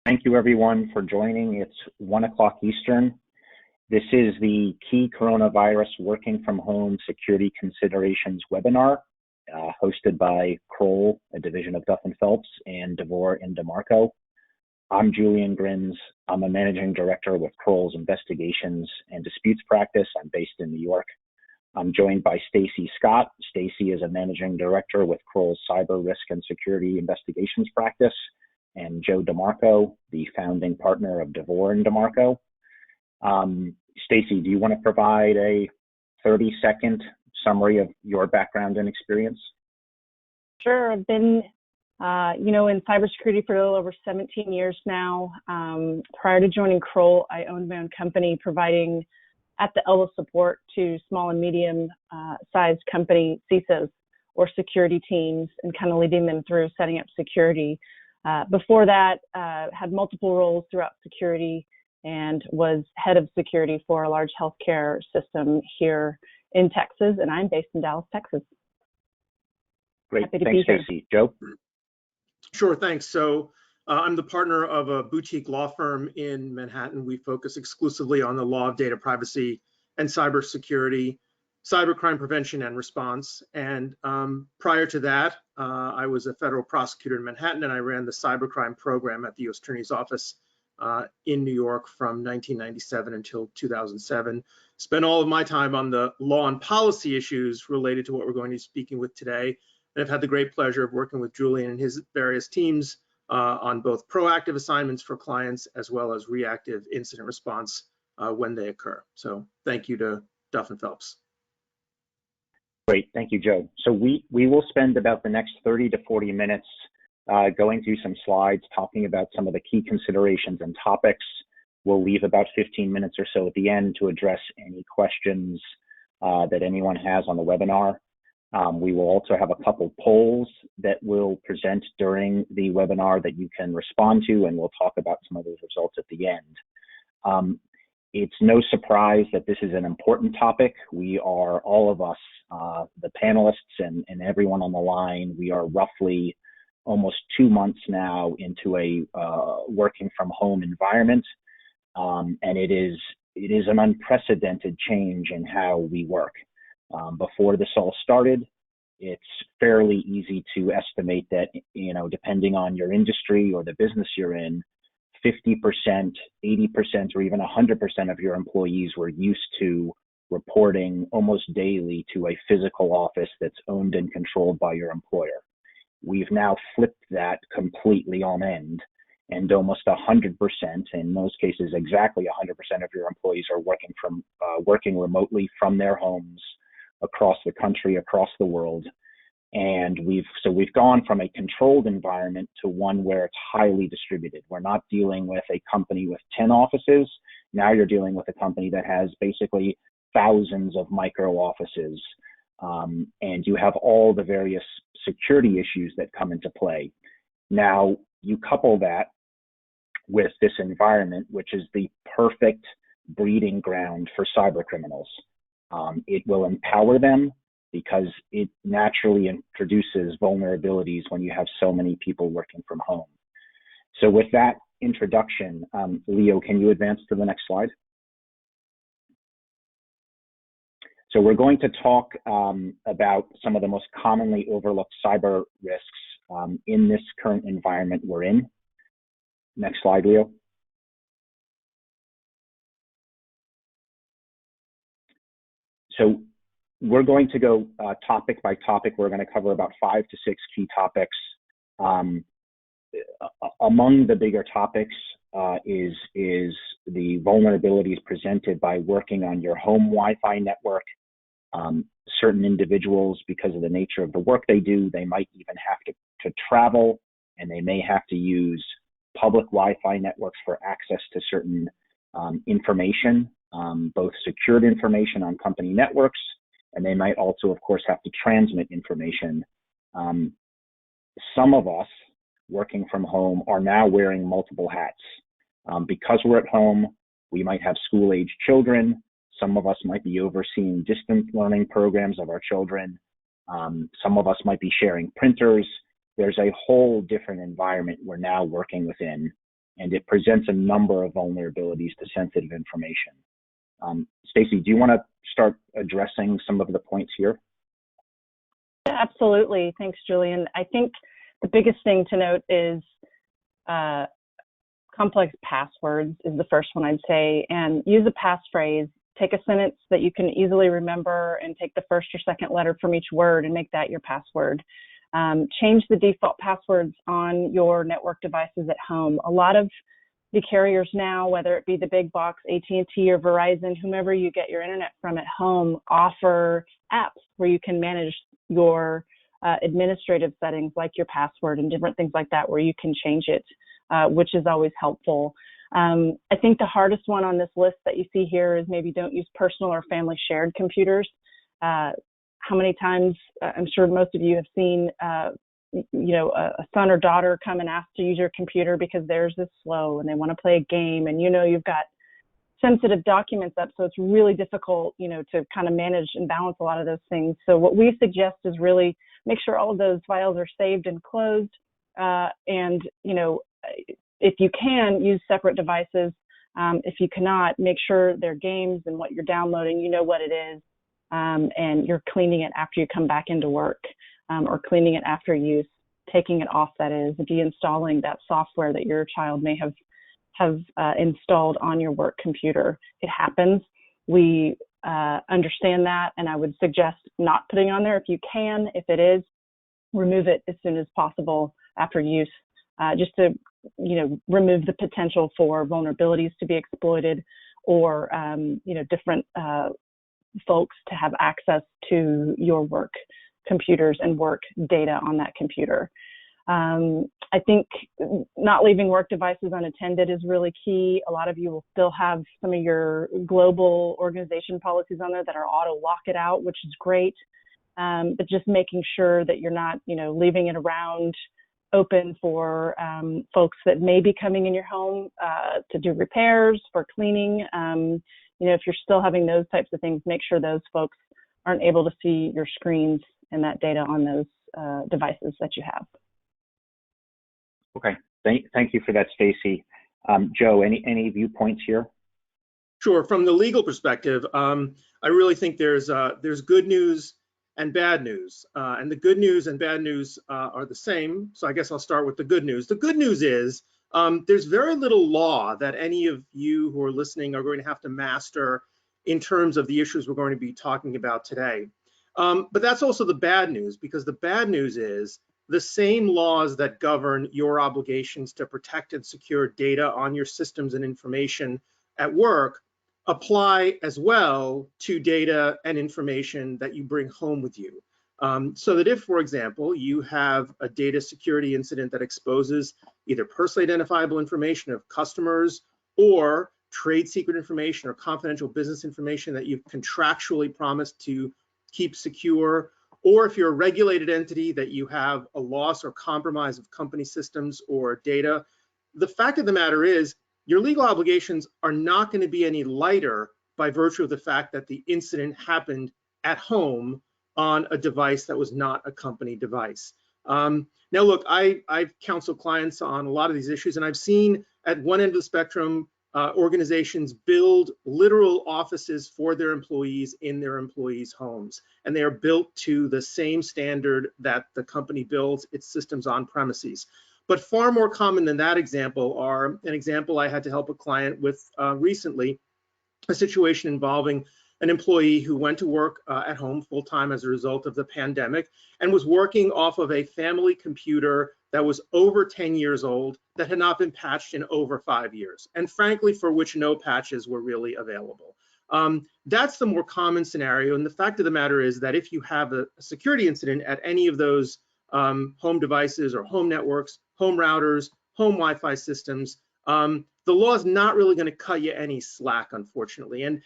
Thank you everyone for joining. It's 1 o'clock Eastern. This is the Key Coronavirus Working from Home Security Considerations webinar, hosted by Kroll, a division of Duff & Phelps, and DeVore and DeMarco. I'm Julian Grins. I'm a managing director with Kroll's Investigations and Disputes Practice. I'm based in New York. I'm joined by Stacy Scott. Stacy is a managing director with Kroll's Cyber Risk and Security Investigations Practice, and Joe DeMarco, the founding partner of DeVore and DeMarco. Stacy, do you want to provide a 30-second summary of your background and experience? Sure. I've been, in cybersecurity for a little over 17 years now. Prior to joining Kroll, I owned my own company providing at-the-elbow support to small and medium-sized company CISOs or security teams and kind of leading them through setting up security. Before that, had multiple roles throughout security and was head of security for a large healthcare system here in Texas, and I'm based in Dallas, Texas. Great, thanks, Stacy. Joe? Sure, thanks. So I'm the partner of a boutique law firm in Manhattan. We focus exclusively on the law of data privacy and cybersecurity, cybercrime prevention and response. And prior to that, I was a federal prosecutor in Manhattan, and I ran the cybercrime program at the U.S. Attorney's Office in New York from 1997 until 2007. Spent all of my time on the law and policy issues related to what we're going to be speaking with today. And I've had the great pleasure of working with Julian and his various teams on both proactive assignments for clients as well as reactive incident response when they occur. So thank you to Duff & Phelps. Great, thank you, Joe. So we will spend about the next 30 to 40 minutes going through some slides, talking about some of the key considerations and topics. We'll leave about 15 minutes or so at the end to address any questions that anyone has on the webinar. We will also have a couple polls that we'll present during the webinar that you can respond to, and we'll talk about some of those results at the end. It's no surprise that this is an important topic. We are, all of us, the panelists and everyone on the line, we are roughly almost 2 months now into a working from home environment. And it is an unprecedented change in how we work. Before this all started, it's fairly easy to estimate that, depending on your industry or the business you're in, 50%, 80%, or even 100% of your employees were used to reporting almost daily to a physical office that's owned and controlled by your employer. We've now flipped that completely on end, and almost 100%, in most cases exactly 100% of your employees are working remotely from their homes across the country, across the world. And we've gone from a controlled environment to one where it's highly distributed. We're not dealing with a company with 10 offices. Now you're dealing with a company that has basically thousands of micro offices. And you have all the various security issues that come into play. Now you couple that with this environment, which is the perfect breeding ground for cyber criminals. It will empower them because it naturally introduces vulnerabilities when you have so many people working from home. So with that introduction, Leo, can you advance to the next slide? So we're going to talk about some of the most commonly overlooked cyber risks in this current environment we're in. Next slide, Leo. So we're going to go topic by topic. We're going to cover about 5 to 6 key topics. Among the bigger topics is the vulnerabilities presented by working on your home Wi-Fi network. Certain individuals, because of the nature of the work they do, they might even have to travel, and they may have to use public Wi-Fi networks for access to certain information, both secured information on company networks, and they might also, of course, have to transmit information. Some of us working from home are now wearing multiple hats. Because we're at home, we might have school-age children. Some of us might be overseeing distance learning programs of our children. Some of us might be sharing printers. There's a whole different environment we're now working within. and it presents a number of vulnerabilities to sensitive information. Stacy, do you want to start addressing some of the points here? Yeah, absolutely. Thanks, Julian. I think the biggest thing to note is complex passwords is the first one I'd say, and use a passphrase. Take a sentence that you can easily remember and take the first or second letter from each word and make that your password. Change the default passwords on your network devices at home. A lot of the carriers now, whether it be the big box, AT&T or Verizon, whomever you get your internet from at home, offer apps where you can manage your administrative settings like your password and different things like that where you can change it, which is always helpful. I think the hardest one on this list that you see here is maybe don't use personal or family shared computers. How many times, I'm sure most of you have seen, a son or daughter come and ask to use your computer because theirs is slow and they want to play a game, and you've got sensitive documents up, so it's really difficult, to kind of manage and balance a lot of those things. So what we suggest is really make sure all of those files are saved and closed, and if you can, use separate devices. If you cannot, make sure they're games and what you're downloading, you know what it is, and you're cleaning it after you come back into work, or cleaning it after use, taking it off, that is, deinstalling that software that your child may have installed on your work computer. It happens. We understand that, and I would suggest not putting on there if you can. If it is, remove it as soon as possible after use, just to remove the potential for vulnerabilities to be exploited, or different folks to have access to your work computers and work data on that computer. I think not leaving work devices unattended is really key. A lot of you will still have some of your global organization policies on there that are auto lock it out, which is great. But just making sure that you're not, leaving it around open for folks that may be coming in your home to do repairs, for cleaning. If you're still having those types of things, make sure those folks aren't able to see your screens and that data on those devices that you have. Okay, thank you for that, Stacy. Joe, any viewpoints here? Sure. From the legal perspective, I really think there's good news and bad news, and the good news and bad news are the same. So I guess I'll start with the good news. The good news is there's very little law that any of you who are listening are going to have to master in terms of the issues we're going to be talking about today. But that's also the bad news, because the bad news is the same laws that govern your obligations to protect and secure data on your systems and information at work apply as well to data and information that you bring home with you. So that if, for example, you have a data security incident that exposes either personally identifiable information of customers or trade secret information or confidential business information that you've contractually promised to keep secure, or if you're a regulated entity that you have a loss or compromise of company systems or data, the fact of the matter is your legal obligations are not going to be any lighter by virtue of the fact that the incident happened at home on a device that was not a company device. Now, look, I've counseled clients on a lot of these issues, and I've seen at one end of the spectrum organizations build literal offices for their employees in their employees' homes, and they are built to the same standard that the company builds its systems on premises. But far more common than that example are an example I had to help a client with recently, a situation involving an employee who went to work at home full-time as a result of the pandemic and was working off of a family computer that was over 10 years old, that had not been patched in over 5 years, and frankly, for which no patches were really available. That's the more common scenario, and the fact of the matter is that if you have a security incident at any of those home devices or home networks, home routers, home Wi-Fi systems, the law is not really going to cut you any slack, unfortunately. And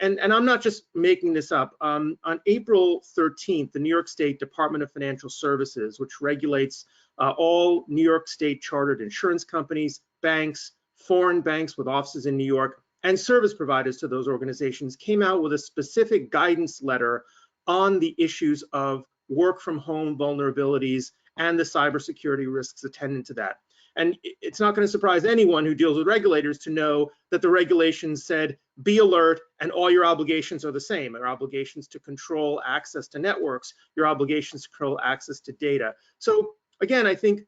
I'm not just making this up. On April 13th, the New York State Department of Financial Services, which regulates all New York State chartered insurance companies, banks, foreign banks with offices in New York, and service providers to those organizations, came out with a specific guidance letter on the issues of work from home vulnerabilities and the cybersecurity risks attendant to that. And it's not going to surprise anyone who deals with regulators to know that the regulations said, be alert, and all your obligations are the same. Your obligations to control access to networks, your obligations to control access to data. So again, I think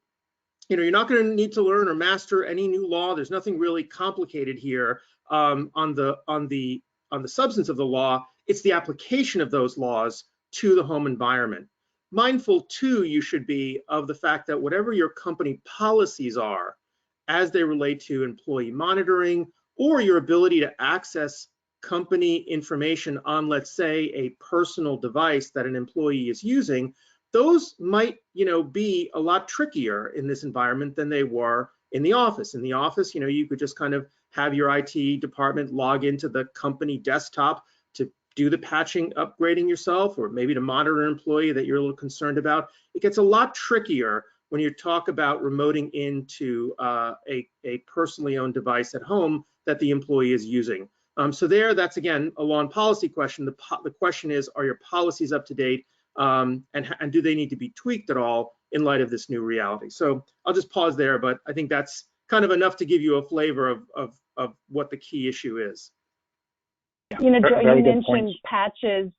you're not going to need to learn or master any new law. There's nothing really complicated here on the substance of the law. It's the application of those laws to the home environment. Mindful too, you should be of the fact that whatever your company policies are as they relate to employee monitoring or your ability to access company information on, let's say, a personal device that an employee is using, those might, be a lot trickier in this environment than they were in the office. In the office, you could just kind of have your IT department log into the company desktop to do the patching, upgrading yourself, or maybe to monitor an employee that you're a little concerned about. It gets a lot trickier when you talk about remoting into a personally owned device at home that the employee is using. So that's again a law and policy question. The question is, are your policies up to date? And do they need to be tweaked at all in light of this new reality? So I'll just pause there, but I think that's kind of enough to give you a flavor of what the key issue is. Joe, you mentioned patches.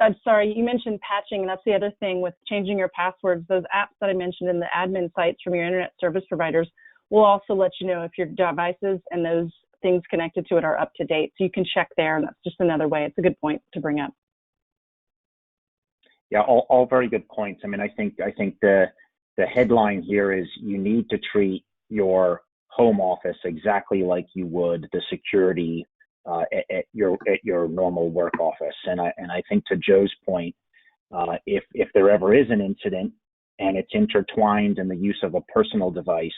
I'm sorry, you mentioned patching, and that's the other thing with changing your passwords. Those apps that I mentioned in the admin sites from your internet service providers will also let you know if your devices and those things connected to it are up to date. So you can check there, and that's just another way. It's a good point to bring up. Yeah, all very good points. I mean, I think the headline here is you need to treat your home office exactly like you would the security at your normal work office. And I think to Joe's point, if there ever is an incident and it's intertwined in the use of a personal device,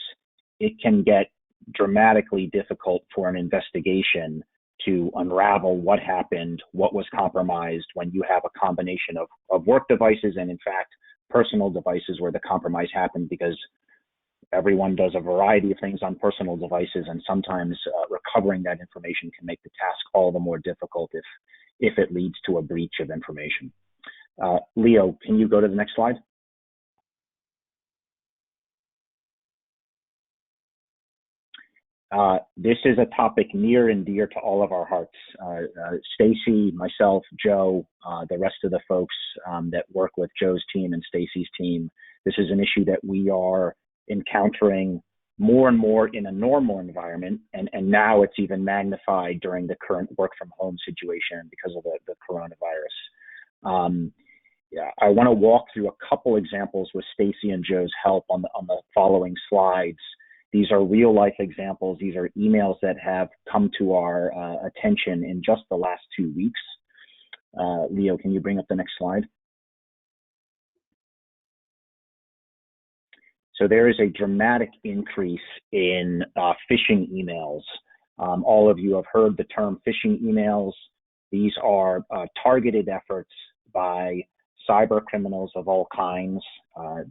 it can get dramatically difficult for an investigation to unravel what happened, what was compromised when you have a combination of work devices and in fact personal devices where the compromise happened, because everyone does a variety of things on personal devices, and sometimes recovering that information can make the task all the more difficult if it leads to a breach of information. Leo, can you go to the next slide? This is a topic near and dear to all of our hearts. Stacy, myself, Joe, the rest of the folks that work with Joe's team and Stacy's team, this is an issue that we are encountering more and more in a normal environment, and now it's even magnified during the current work from home situation because of the coronavirus. I want to walk through a couple examples with Stacy and Joe's help on the following slides. These are real life examples. These are emails that have come to our attention in just the last 2 weeks. Leo, can you bring up the next slide? So there is a dramatic increase in phishing emails. All of you have heard the term phishing emails. These are targeted efforts by cyber criminals of all kinds.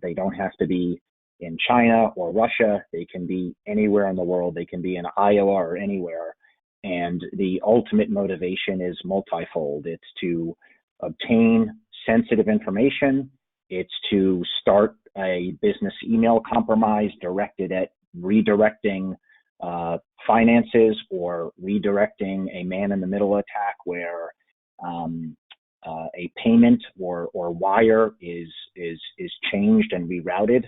They don't have to be in China or Russia. They can be anywhere in the world. They can be in Iowa or anywhere. And the ultimate motivation is multifold. It's to obtain sensitive information. It's to start a business email compromise directed at redirecting finances or redirecting a man-in-the-middle attack where a payment or wire is changed and rerouted.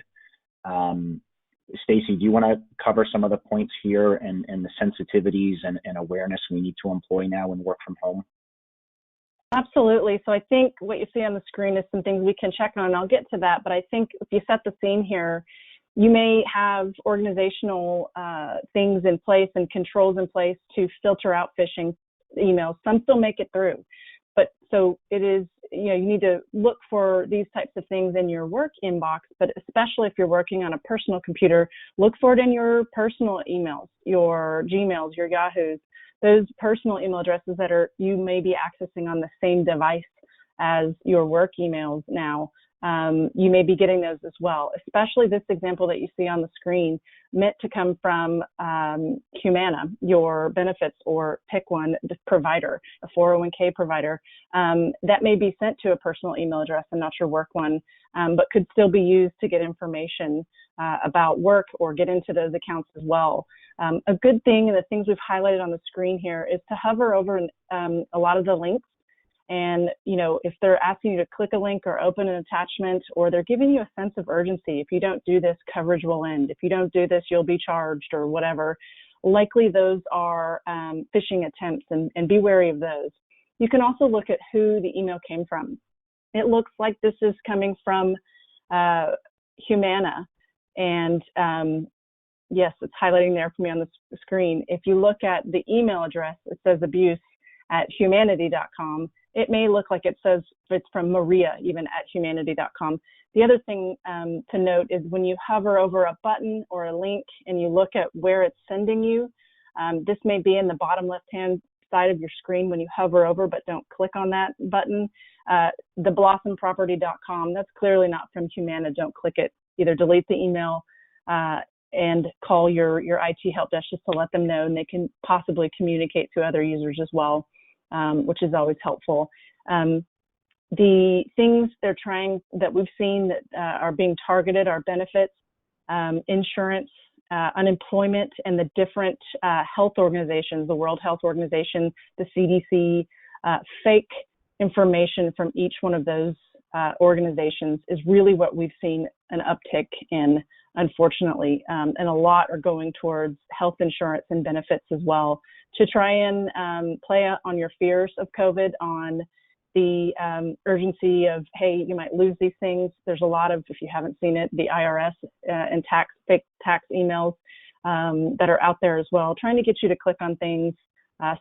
Stacy, do you want to cover some of the points here and the sensitivities and awareness we need to employ now in work from home? Absolutely. So I think what you see on the screen is some things we can check on, and I'll get to that. But I think if you set the scene here, you may have organizational things in place and controls in place to filter out phishing emails. Some still make it through. But so it is, you need to look for these types of things in your work inbox, but especially if you're working on a personal computer, look for it in your personal emails, your Gmails, your Yahoos, those personal email addresses that you may be accessing on the same device as your work emails now. You may be getting those as well, especially this example that you see on the screen meant to come from Humana, your benefits or pick one provider, a 401k provider, that may be sent to a personal email address and not your work one, but could still be used to get information about work or get into those accounts as well. A good thing, and the things we've highlighted on the screen here, is to hover over a lot of the links. And, you know, if they're asking you to click a link or open an attachment, or they're giving you a sense of urgency, if you don't do this, coverage will end. If you don't do this, you'll be charged, or whatever. Likely those are phishing attempts, and be wary of those. You can also look at who the email came from. It looks like this is coming from Humana, and yes, it's highlighting there for me on the screen. If you look at the email address, it says abuse@humanity.com. It may look like it says it's from Maria, even at humanity.com. The other thing to note is when you hover over a button or a link and you look at where it's sending you, this may be in the bottom left-hand side of your screen when you hover over, but don't click on that button. The blossomproperty.com, that's clearly not from Humana. Don't click it. Either delete the email and call your IT help desk just to let them know, and they can possibly communicate to other users as well, which is always helpful. The things they're trying that we've seen that are being targeted are benefits, insurance, unemployment, and the different health organizations, the World Health Organization, the CDC, fake information from each one of those organizations is really what we've seen an uptick in, unfortunately, and a lot are going towards health insurance and benefits as well to try and play on your fears of COVID, on the urgency of, hey, you might lose these things. There's a lot of, if you haven't seen it, the IRS and fake tax emails that are out there as well, trying to get you to click on things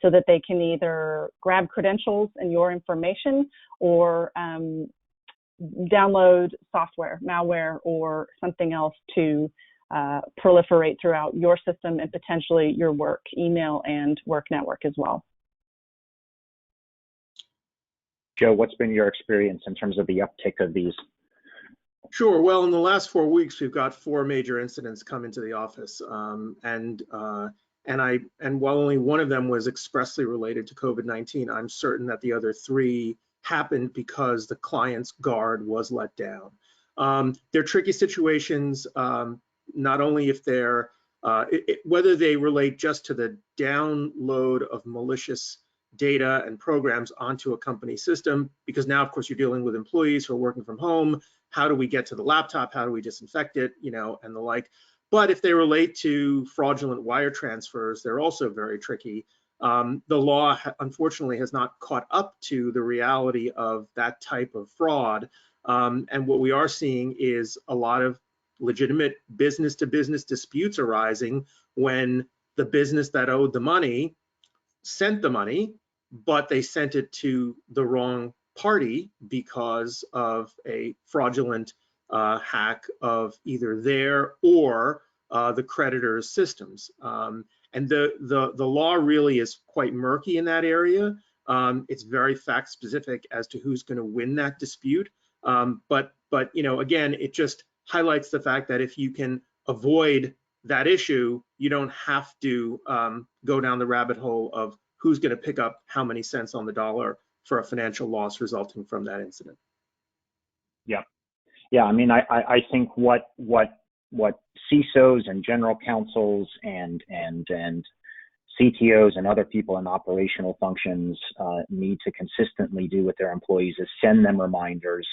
so that they can either grab credentials and your information, or download software, malware, or something else to proliferate throughout your system and potentially your work email and work network as well. Joe, what's been your experience in terms of the uptick of these? Sure. Well, in the last 4 weeks, we've got 4 major incidents come into the office, and while only one of them was expressly related to COVID-19, I'm certain that the other 3 happened because the client's guard was let down. They're tricky situations, not only if they're whether they relate just to the download of malicious data and programs onto a company system, because now, of course, you're dealing with employees who are working from home. How do we get to the laptop? How do we disinfect it? You know, and the like. But if they relate to fraudulent wire transfers, they're also very tricky. The law, unfortunately, has not caught up to the reality of that type of fraud. And what we are seeing is a lot of legitimate business-to-business disputes arising when the business that owed the money sent the money, but they sent it to the wrong party because of a fraudulent hack of either their or the creditor's systems. And the law really is quite murky in that area. It's very fact specific as to who's going to win that dispute. But you know, again, it just highlights the fact that if you can avoid that issue, you don't have to go down the rabbit hole of who's going to pick up how many cents on the dollar for a financial loss resulting from that incident. Yeah. I mean, I think what CISOs and general counsels and CTOs and other people in operational functions need to consistently do with their employees is send them reminders.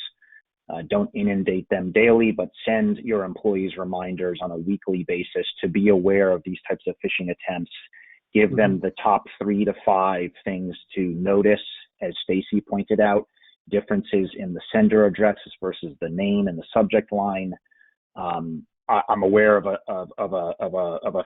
Don't inundate them daily, but send your employees reminders on a weekly basis to be aware of these types of phishing attempts. Give them the top 3 to 5 things to notice, as Stacy pointed out, differences in the sender addresses versus the name and the subject line. I'm aware of a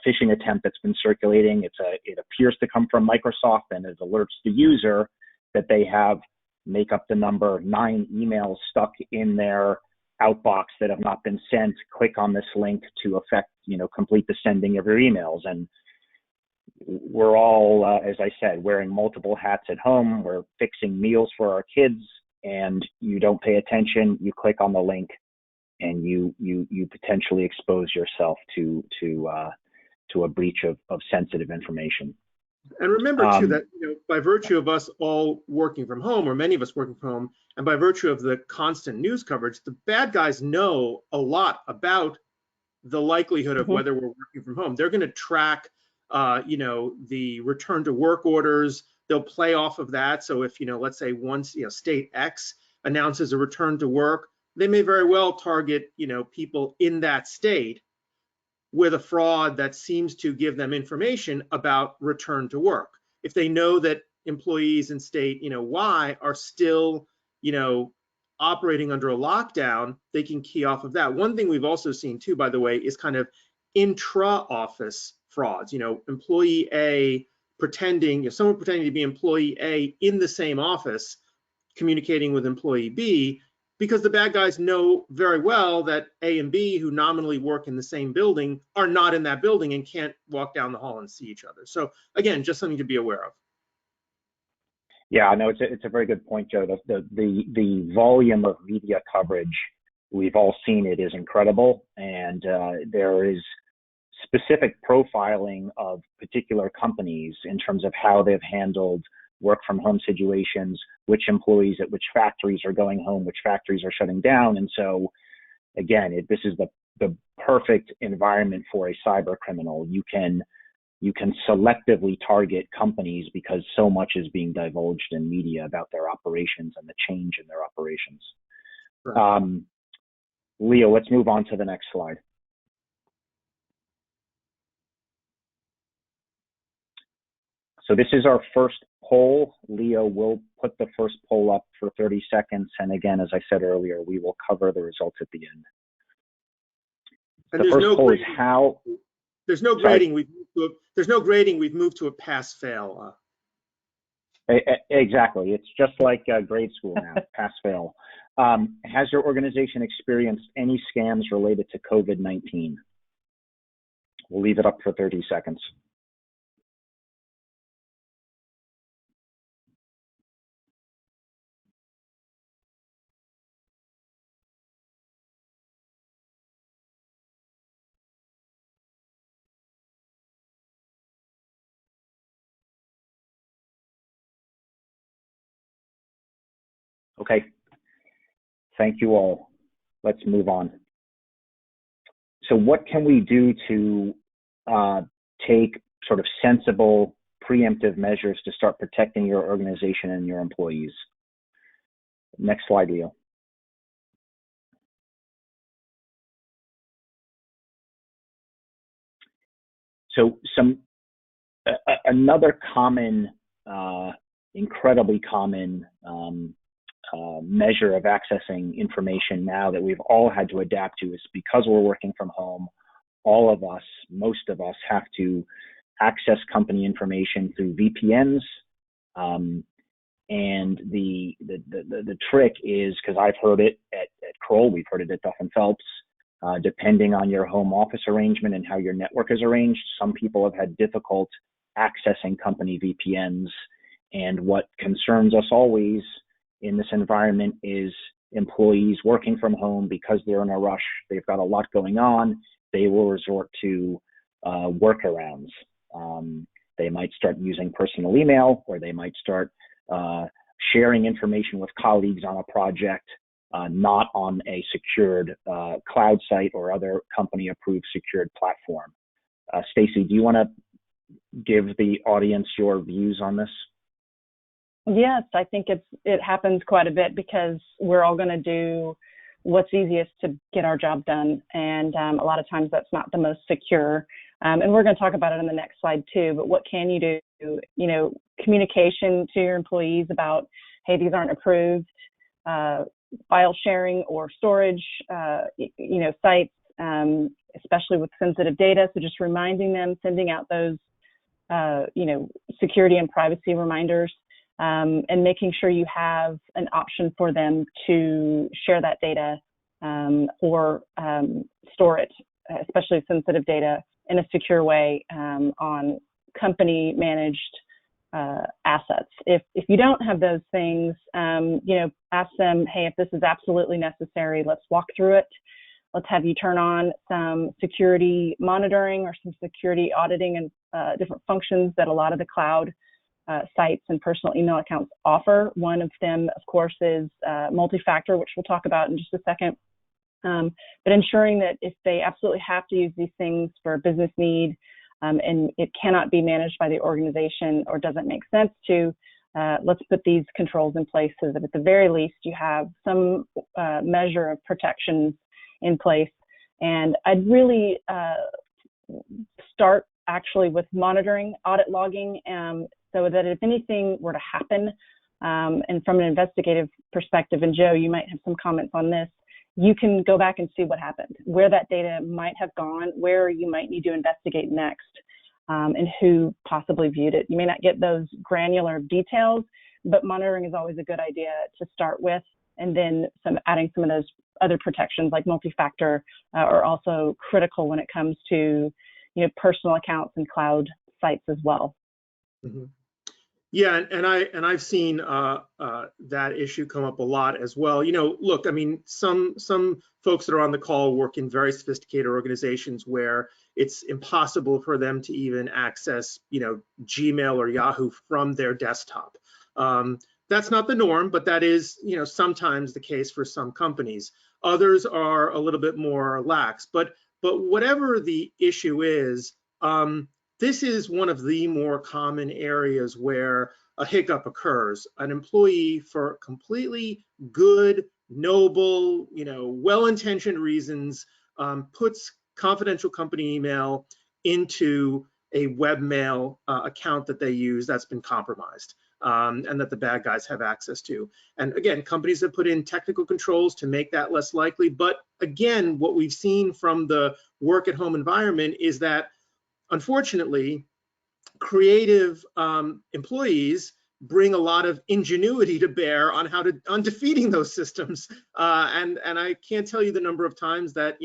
phishing attempt that's been circulating. It appears to come from Microsoft, and it alerts the user that they have, make up the number, 9 emails stuck in their outbox that have not been sent. Click on this link to complete the sending of your emails. And we're all, as I said, wearing multiple hats at home. We're fixing meals for our kids, and you don't pay attention. You click on the link, and you potentially expose yourself to a breach of sensitive information. And remember too that by virtue of us all working from home, or many of us working from home, and by virtue of the constant news coverage, the bad guys know a lot about the likelihood of Mhm. whether we're working from home. They're going to track, the return to work orders. They'll play off of that. So if, let's say once, state X announces a return to work, they may very well target, people in that state with a fraud that seems to give them information about return to work. If they know that employees in state, Y are still, operating under a lockdown, they can key off of that. One thing we've also seen too, by the way, is kind of intra-office frauds. Employee A pretending, someone pretending to be employee A in the same office, communicating with employee B, because the bad guys know very well that A and B, who nominally work in the same building, are not in that building and can't walk down the hall and see each other. So again, just something to be aware of. Yeah, no, it's a very good point, Joe. The volume of media coverage, we've all seen it, is incredible, and there is specific profiling of particular companies in terms of how they've handled work from home situations, which employees at which factories are going home, which factories are shutting down. And so again, this is the perfect environment for a cyber criminal. You can selectively target companies because so much is being divulged in media about their operations and the change in their operations. Right. Leo, let's move on to the next slide. So this is our first poll. Leo will put the first poll up for 30 seconds. And again, as I said earlier, we will cover the results at the end. And the first poll is how... There's no grading. There's no grading. We've moved to a pass-fail. Exactly. It's just like grade school now, pass-fail. Has your organization experienced any scams related to COVID-19? We'll leave it up for 30 seconds. Okay. Thank you all. Let's move on. So what can we do to take sort of sensible preemptive measures to start protecting your organization and your employees? Next slide, Leo. So another common, incredibly common measure of accessing information now that we've all had to adapt to is because we're working from home, all of us, most of us, have to access company information through VPNs. And the trick is, because I've heard it at Kroll, we've heard it at Duff and Phelps, depending on your home office arrangement and how your network is arranged, some people have had difficult accessing company VPNs. And what concerns us always in this environment is employees working from home because they're in a rush, they've got a lot going on, they will resort to workarounds. They might start using personal email, or they might start sharing information with colleagues on a project, not on a secured cloud site or other company-approved secured platform. Stacy, do you want to give the audience your views on this? Yes, I think it happens quite a bit because we're all going to do what's easiest to get our job done, and a lot of times that's not the most secure. And we're going to talk about it on the next slide too. But what can you do? Communication to your employees about, hey, these aren't approved file sharing or storage, sites, especially with sensitive data. So just reminding them, sending out those, security and privacy reminders. And making sure you have an option for them to share that data or store it, especially sensitive data, in a secure way on company managed assets. If you don't have those things, ask them, hey, if this is absolutely necessary, let's walk through it. Let's have you turn on some security monitoring or some security auditing and different functions that a lot of the cloud sites and personal email accounts offer. One of them, of course, is multi-factor, which we'll talk about in just a second. But ensuring that if they absolutely have to use these things for a business need, and it cannot be managed by the organization or doesn't make sense to, let's put these controls in place so that at the very least you have some measure of protections in place. And I'd really start actually with monitoring, audit logging, so that if anything were to happen, and from an investigative perspective, and Joe, you might have some comments on this, you can go back and see what happened, where that data might have gone, where you might need to investigate next, and who possibly viewed it. You may not get those granular details, but monitoring is always a good idea to start with, and then adding some of those other protections like multi-factor are also critical when it comes to personal accounts and cloud sites as well. Mm-hmm. Yeah, and I've seen that issue come up a lot as well. Look, I mean, some folks that are on the call work in very sophisticated organizations where it's impossible for them to even access, Gmail or Yahoo from their desktop. That's not the norm, but that is, sometimes the case for some companies. Others are a little bit more lax, but whatever the issue is, this is one of the more common areas where a hiccup occurs. An employee, for completely good, noble, well-intentioned reasons, puts confidential company email into a webmail account that they use that's been compromised, and that the bad guys have access to. And again, companies have put in technical controls to make that less likely. But again, what we've seen from the work-at-home environment is that, unfortunately, creative employees bring a lot of ingenuity to bear on defeating those systems. And I can't tell you the number of times that,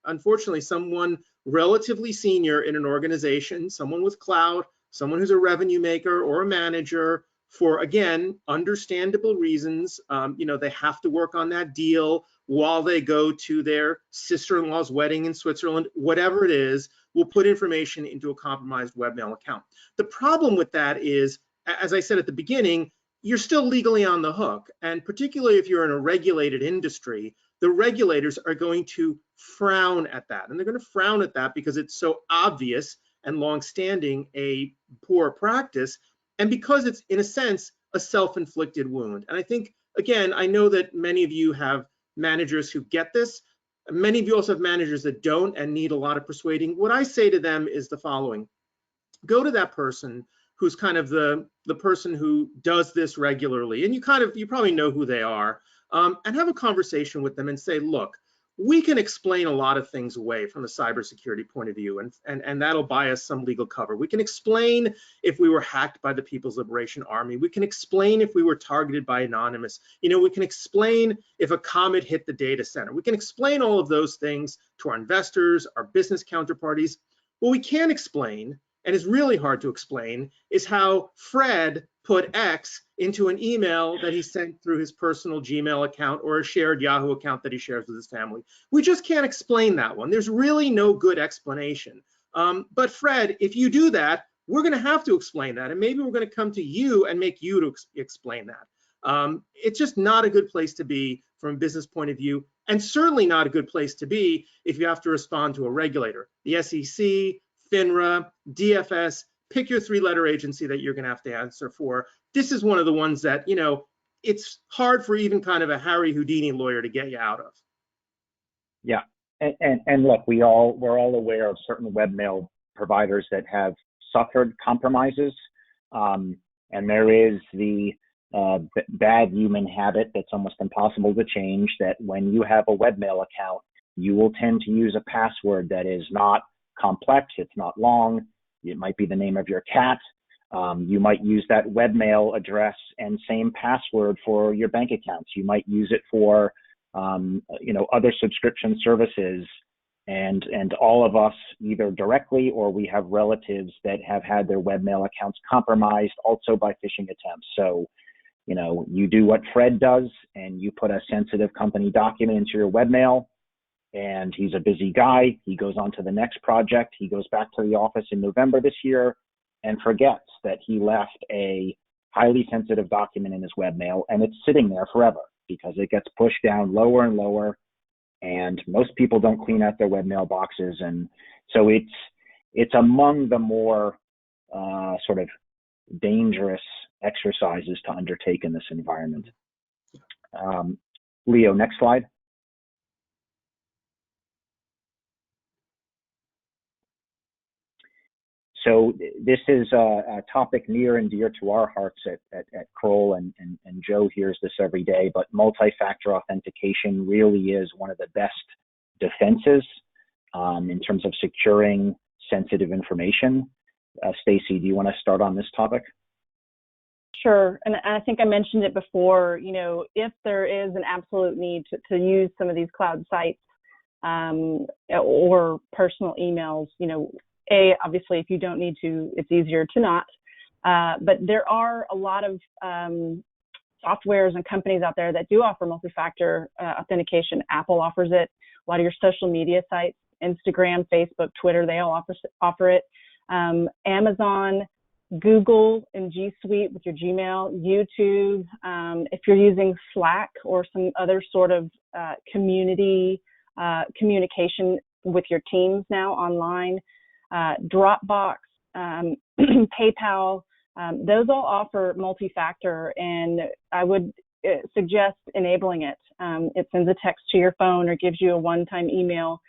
unfortunately, someone relatively senior in an organization, someone with cloud, someone who's a revenue maker or a manager, for, again, understandable reasons, they have to work on that deal while they go to their sister-in-law's wedding in Switzerland, whatever it is, will put information into a compromised webmail account. The problem with that is, as I said at the beginning, you're still legally on the hook. And particularly if you're in a regulated industry, the regulators are going to frown at that. And they're going to frown at that because it's so obvious and longstanding a poor practice, and because it's, in a sense, a self-inflicted wound. And I think, again, I know that many of you have managers who get this. Many of you also have managers that don't and need a lot of persuading. What I say to them is the following: go to that person who's kind of the person who does this regularly, and you probably know who they are, and have a conversation with them and say, look, we can explain a lot of things away from a cybersecurity point of view, and that'll buy us some legal cover. We can explain if we were hacked by the People's Liberation Army. We can explain if we were targeted by Anonymous. We can explain if a comet hit the data center. We can explain all of those things to our investors, our business counterparties. What we can't explain, and is really hard to explain, is how Fred put X into an email that he sent through his personal Gmail account or a shared Yahoo account that he shares with his family. We just can't explain that one. There's really no good explanation. But Fred, if you do that, we're going to have to explain that, and maybe we're going to come to you and make you to explain that. It's just not a good place to be from a business point of view, and certainly not a good place to be if you have to respond to a regulator. The SEC, FINRA, DFS, pick your three-letter agency that you're going to have to answer for. This is one of the ones that, it's hard for even kind of a Harry Houdini lawyer to get you out of. Yeah, and look, we're all aware of certain webmail providers that have suffered compromises, and there is the bad human habit that's almost impossible to change, that when you have a webmail account, you will tend to use a password that is not complex, it's not long. It might be the name of your cat. You might use that webmail address and same password for your bank accounts. You might use it for, other subscription services. And all of us, either directly or we have relatives that have had their webmail accounts compromised also by phishing attempts. So, you do what Fred does and you put a sensitive company document into your webmail. And he's a busy guy. He goes on to the next project. He goes back to the office in November this year and forgets that he left a highly sensitive document in his webmail, and it's sitting there forever because it gets pushed down lower and lower. and most people don't clean out their web mailboxes, and so it's among the more sort of dangerous exercises to undertake in this environment. Leo, next slide. So this is a topic near and dear to our hearts at Kroll, and Joe hears this every day, but multi-factor authentication really is one of the best defenses in terms of securing sensitive information. Stacy, do you want to start on this topic? Sure, and I think I mentioned it before, you know, if there is an absolute need to use some of these cloud sites or personal emails, you know, obviously, if you don't need to, it's easier to not. But there are a lot of softwares and companies out there that do offer multi-factor authentication. Apple offers it. A lot of your social media sites, Instagram, Facebook, Twitter, they all offer it. Amazon, Google and G Suite with your Gmail, YouTube. If you're using Slack or some other sort of community communication with your teams now online, Dropbox, PayPal, those all offer multi-factor, and I would suggest enabling it. It sends a text to your phone or gives you a one-time email,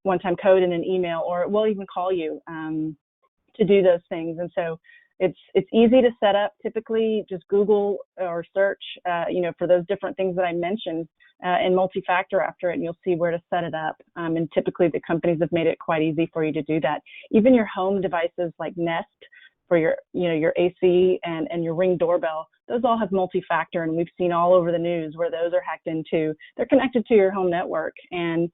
one-time code in an email, or it will even call you to do those things. And so it's easy to set up. Typically, just Google or search, you know, for those different things that I mentioned, and multi-factor after it, and you'll see where to set it up. And typically, the companies have made it quite easy for you to do that. Even your home devices like Nest for your, you know, your AC and your Ring doorbell, those all have multi-factor, and we've seen all over the news where those are hacked into. They're connected to your home network, and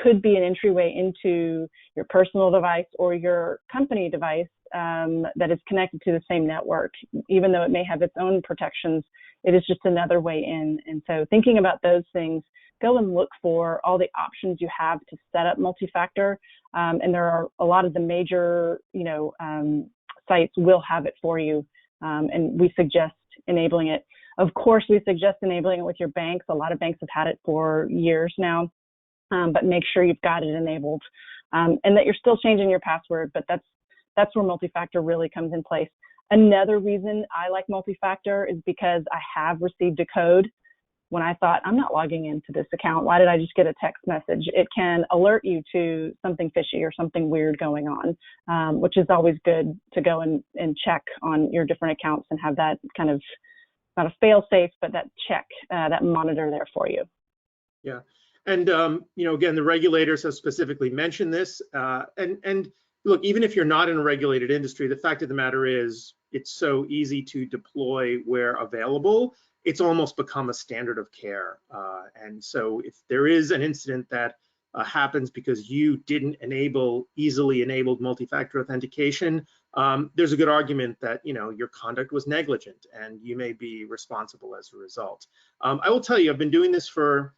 could be an entryway into your personal device or your company device that is connected to the same network. Even though it may have its own protections, it is just another way in. And so thinking about those things, go and look for all the options you have to set up multi-factor. And there are a lot of the major, you know, sites will have it for you. And we suggest enabling it. Of course, we suggest enabling it with your banks. A lot of banks have had it for years now. But make sure you've got it enabled, and that you're still changing your password, but that's where multi-factor really comes in place. Another reason I like multi-factor is because I have received a code when I thought, I'm not logging into this account. Why did I just get a text message? It can alert you to something fishy or something weird going on, which is always good to go and check on your different accounts and have that kind of, not a fail safe, but that check, that monitor there for you. Yeah. And, you know, again, the regulators have specifically mentioned this. And look, even if you're not in a regulated industry, the fact of the matter is it's so easy to deploy where available. It's almost become a standard of care. And so if there is an incident that happens because you didn't easily enabled multi-factor authentication, there's a good argument that, you know, your conduct was negligent and you may be responsible as a result. I will tell you, I've been doing this for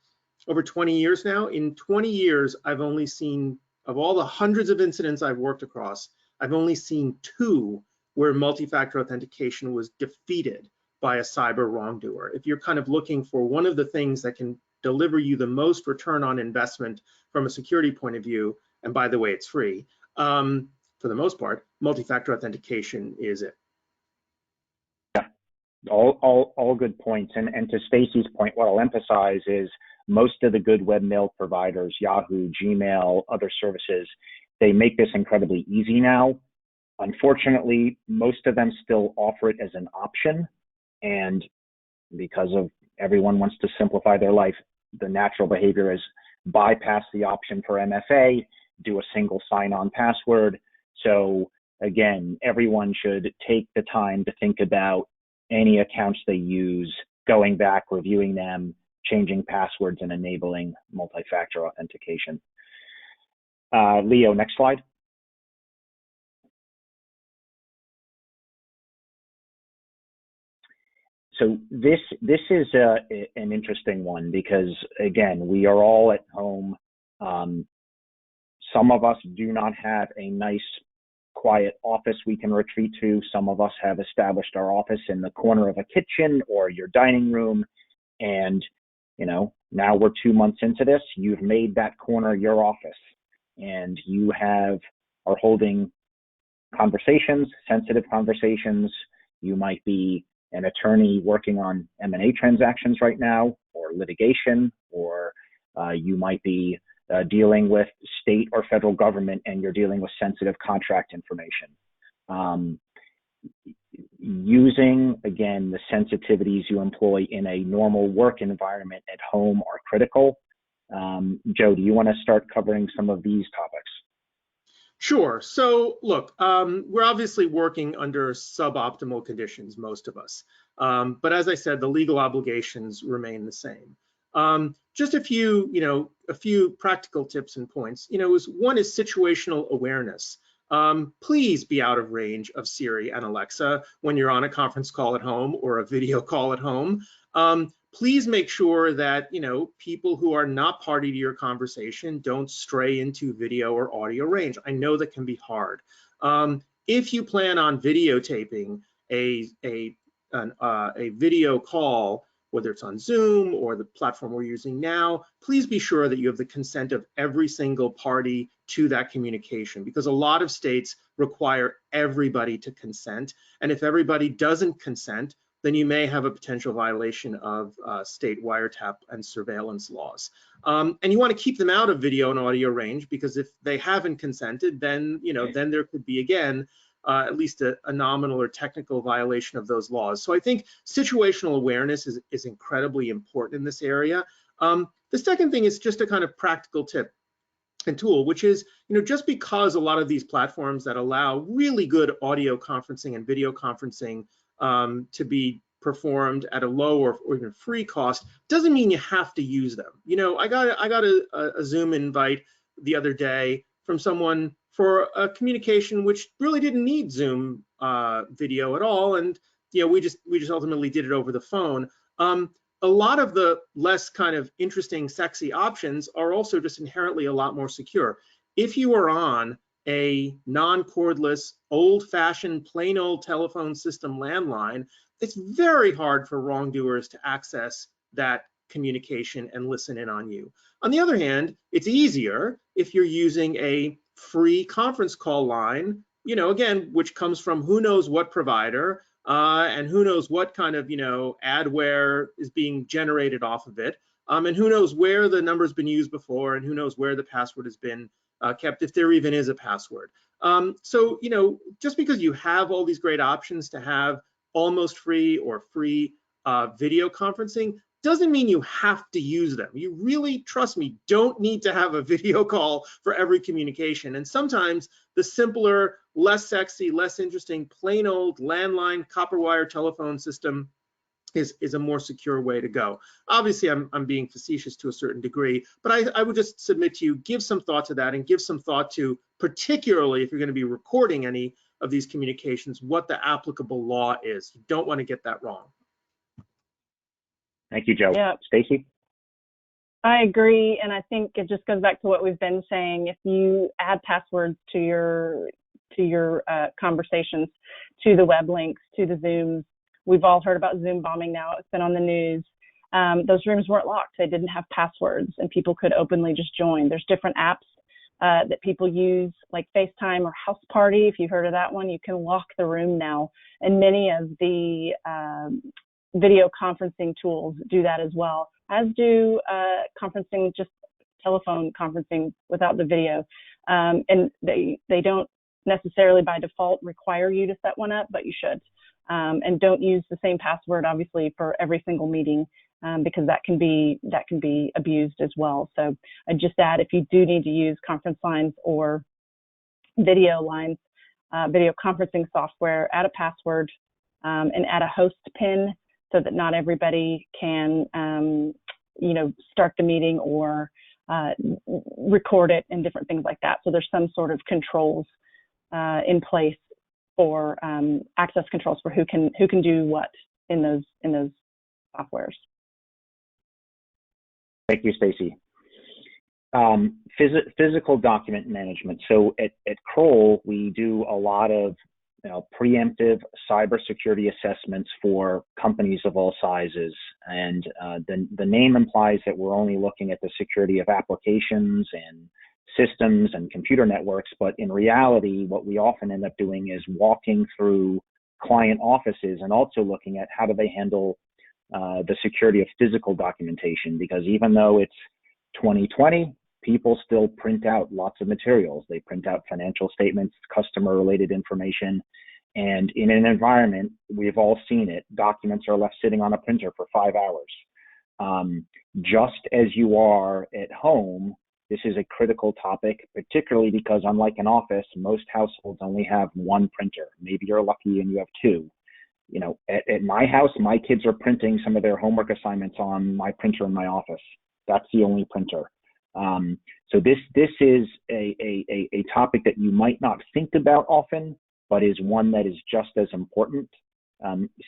over 20 years now. In 20 years, I've only seen, of all the hundreds of incidents I've worked across, I've only seen 2 where multi-factor authentication was defeated by a cyber wrongdoer. If you're kind of looking for one of the things that can deliver you the most return on investment from a security point of view, and by the way, it's free, for the most part, multi-factor authentication is it. All good points. And to Stacy's point, what I'll emphasize is most of the good webmail providers, Yahoo, Gmail, other services, they make this incredibly easy now. Unfortunately, most of them still offer it as an option. And because of everyone wants to simplify their life, the natural behavior is bypass the option for MFA, do a single sign-on password. So again, everyone should take the time to think about any accounts they use, going back, reviewing them, changing passwords, and enabling multi-factor authentication. Leo, next slide. So this is an interesting one because, again, we are all at home. Some of us do not have a nice, quiet office we can retreat to. Some of us have established our office in the corner of a kitchen or your dining room, and Now we're 2 months into this. You've made that corner your office, and you are holding conversations, sensitive conversations. You might be an attorney working on M&A transactions right now, or litigation, or you might be dealing with state or federal government, and you're dealing with sensitive contract information. Using, again, the sensitivities you employ in a normal work environment at home are critical. Joe, do you want to start covering some of these topics? Sure. So look, we're obviously working under suboptimal conditions, most of us. But as I said, the legal obligations remain the same. Just a few practical tips and points. One is situational awareness. Please be out of range of Siri and Alexa when you're on a conference call at home or a video call at home. Please make sure that people who are not party to your conversation don't stray into video or audio range. I know that can be hard. If you plan on videotaping a video call, whether it's on Zoom or the platform we're using now, please be sure that you have the consent of every single party to that communication, because a lot of states require everybody to consent. And if everybody doesn't consent, then you may have a potential violation of state wiretap and surveillance laws. And you want to keep them out of video and audio range, because if they haven't consented, then then there could be, again, at least a nominal or technical violation of those laws. So I think situational awareness is incredibly important in this area. The second thing is just a kind of practical tip and tool, which is, just because a lot of these platforms that allow really good audio conferencing and video conferencing to be performed at a low or even free cost, doesn't mean you have to use them. I got a Zoom invite the other day from someone for a communication which really didn't need Zoom video at all, and we just ultimately did it over the phone. A lot of the less kind of interesting, sexy options are also just inherently a lot more secure. If you are on a non-cordless, old-fashioned, plain old telephone system landline, it's very hard for wrongdoers to access that communication and listen in on you. On the other hand, it's easier if you're using a free conference call line, again, which comes from who knows what provider, and who knows what kind of, adware is being generated off of it, and who knows where the number's been used before, and who knows where the password has been kept, if there even is a password. So, just because you have all these great options to have almost free or free video conferencing doesn't mean you have to use them. You really, trust me, don't need to have a video call for every communication. And sometimes the simpler, less sexy, less interesting, plain old landline copper wire telephone system is a more secure way to go. Obviously, I'm being facetious to a certain degree, but I would just submit to you, give some thought to that, and give some thought to, particularly if you're going to be recording any of these communications, what the applicable law is. You don't want to get that wrong. Thank you, Joe. Yeah. Stacy? I agree, and I think it just goes back to what we've been saying. If you add passwords to your conversations, to the web links, to the Zooms, we've all heard about Zoom bombing now. It's been on the news. Those rooms weren't locked. They didn't have passwords, and people could openly just join. There's different apps that people use, like FaceTime or House Party. If you've heard of that one, you can lock the room now, and many of the video conferencing tools do that as well, as do conferencing, just telephone conferencing without the video. And they don't necessarily by default require you to set one up, but you should. And don't use the same password, obviously, for every single meeting, because that can be abused as well. So I just add, if you do need to use conference lines or video lines, video conferencing software, add a password and add a host PIN, so that not everybody can, start the meeting or record it and different things like that. So there's some sort of controls in place for access controls for who can do what in those softwares. Thank you, Stacy. Physical document management. So at Kroll, we do a lot of preemptive cybersecurity assessments for companies of all sizes. And the name implies that we're only looking at the security of applications and systems and computer networks, but in reality, what we often end up doing is walking through client offices and also looking at how do they handle the security of physical documentation, because even though it's 2020, people still print out lots of materials. They print out financial statements, customer related information, and in an environment, we've all seen it, documents are left sitting on a printer for 5 hours. Just as you are at home, this is a critical topic, particularly because unlike an office, most households only have one printer. Maybe you're lucky and you have two. You know, at my house, my kids are printing some of their homework assignments on my printer in my office. That's the only printer. So this is a topic that you might not think about often, but is one that is just as important.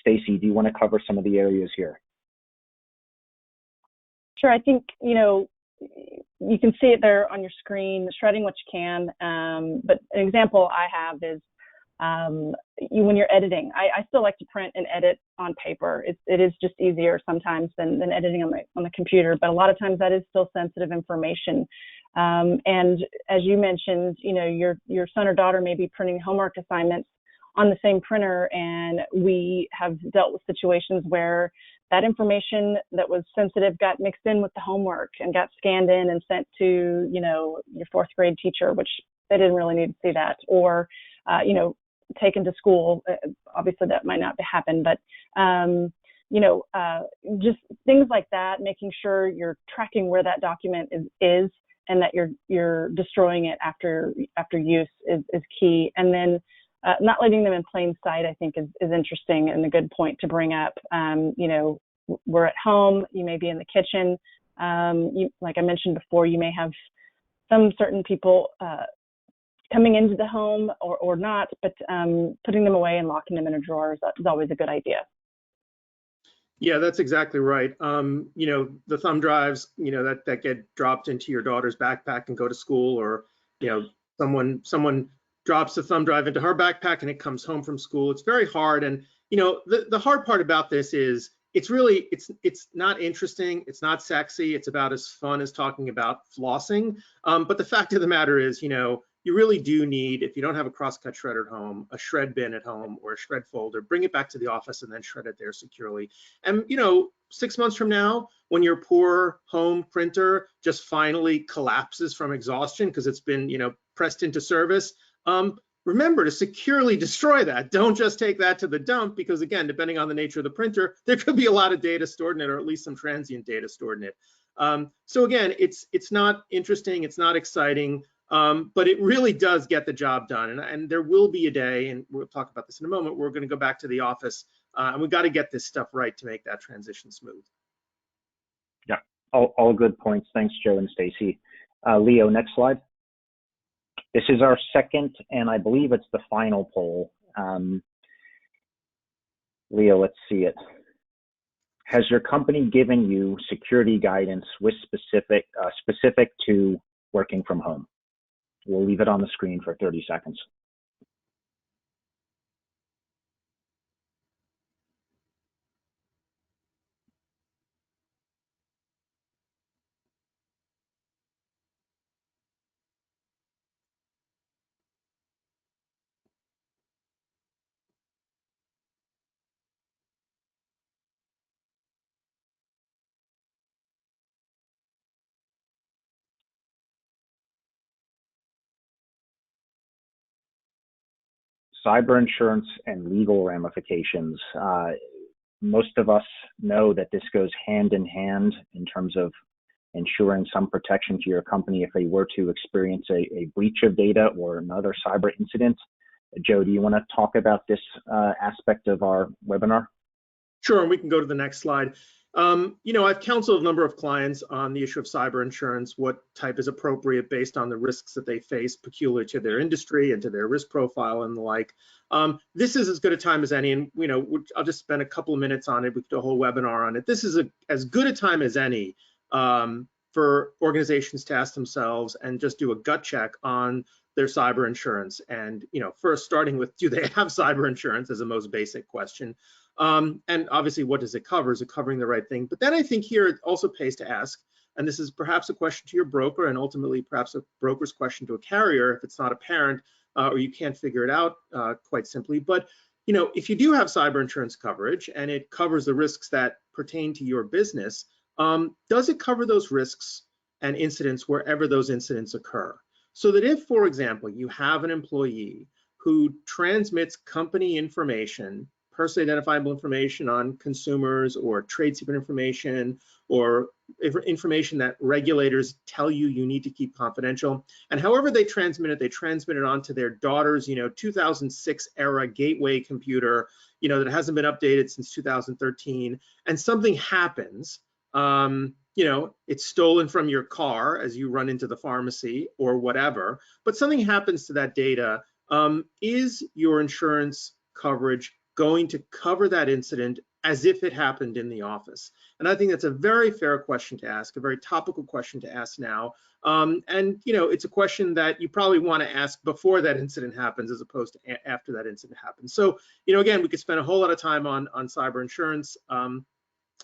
Stacy, do you want to cover some of the areas here? Sure. I think, you know, you can see it there on your screen, shredding what you can. But an example I have is when you're editing. I still like to print and edit on paper. It is just easier sometimes than editing on the computer, but a lot of times that is still sensitive information. And as you mentioned, you know, your son or daughter may be printing homework assignments on the same printer, and we have dealt with situations where that information that was sensitive got mixed in with the homework and got scanned in and sent to, you know, your fourth grade teacher, which they didn't really need to see that, or, you know, taken to school. Obviously that might not happen, but, you know, just things like that, making sure you're tracking where that document is and that you're destroying it after use is key. And then not letting them in plain sight, I think is interesting and a good point to bring up. You know, we're at home, you may be in the kitchen. Like I mentioned before, you may have some certain people coming into the home or not, but putting them away and locking them in a drawer is always a good idea. Yeah, that's exactly right. You know, the thumb drives, you know, that get dropped into your daughter's backpack and go to school, or, you know, someone drops a thumb drive into her backpack and it comes home from school. It's very hard. And, you know, the hard part about this is it's not interesting. It's not sexy. It's about as fun as talking about flossing. But the fact of the matter is, you know, you really do need, if you don't have a crosscut shredder at home, a shred bin at home or a shred folder, bring it back to the office and then shred it there securely. And, you know, 6 months from now, when your poor home printer just finally collapses from exhaustion because it's been, you know, pressed into service, remember to securely destroy that. Don't just take that to the dump, because again, depending on the nature of the printer, there could be a lot of data stored in it, or at least some transient data stored in it. So again, it's not interesting, it's not exciting, but it really does get the job done. And there will be a day, and we'll talk about this in a moment, we're going to go back to the office, and we've got to get this stuff right to make that transition smooth. Yeah, all good points. Thanks, Joe and Stacy. Leo, next slide. This is our second, and I believe it's the final poll. Leo, let's see it. Has your company given you security guidance with specific to working from home? We'll leave it on the screen for 30 seconds. Cyber insurance and legal ramifications. Most of us know that this goes hand in hand in terms of ensuring some protection to your company if they were to experience a breach of data or another cyber incident. Joe, do you want to talk about this aspect of our webinar? Sure, and we can go to the next slide. You know, I've counseled a number of clients on the issue of cyber insurance, what type is appropriate based on the risks that they face peculiar to their industry and to their risk profile and the like. This is as good a time as any, and you know, I'll just spend a couple of minutes on it. We could do a whole webinar on it. This is as good a time as any for organizations to ask themselves and just do a gut check on their cyber insurance. And, first starting with, do they have cyber insurance as a most basic question? And obviously, what does it cover? Is it covering the right thing? But then I think here it also pays to ask, and this is perhaps a question to your broker and ultimately perhaps a broker's question to a carrier if it's not apparent or you can't figure it out quite simply. But if you do have cyber insurance coverage and it covers the risks that pertain to your business, does it cover those risks and incidents wherever those incidents occur? So that if, for example, you have an employee who transmits company information, personally identifiable information on consumers or trade secret information or information that regulators tell you need to keep confidential, and however they transmit it onto their daughter's 2006 era gateway computer that hasn't been updated since 2013, and something happens, it's stolen from your car as you run into the pharmacy or whatever, but something happens to that data, is your insurance coverage going to cover that incident as if it happened in the office? And I think that's a very fair question to ask, a very topical question to ask now. And it's a question that you probably want to ask before that incident happens as opposed to after that incident happens. So, again, we could spend a whole lot of time on cyber insurance,